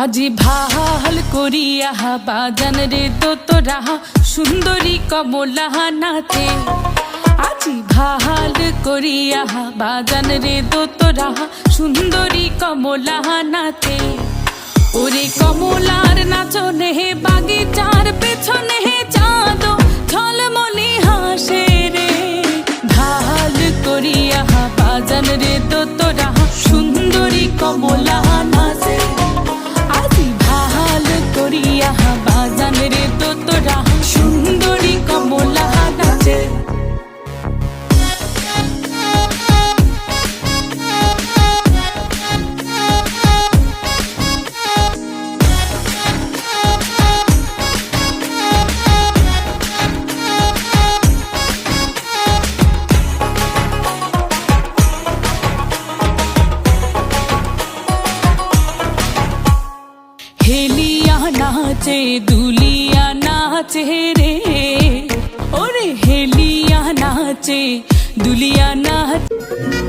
আজি ভাল করিয়া বাজান রে তোরা সুন্দরী কমলা নাচে। আজি ভাল করিয়া বাজান রে তোরা সুন্দরী কমলা নাচে। ওরে কমলার নাচনে বাগিচার পেছনে চাঁদ ঝলমলি হাসে রে। ভাল করিয়া বাজান রে তোরা সুন্দরী কমলা নাচে। আজি ভাল করিয়া বাজান রে তোরা সুন্দরী কমলা নাচে। হেলিয়া নাচে দুলিয়া নাচে রে। ওরে হেলিয়া নাচে দুলিয়া নাচে।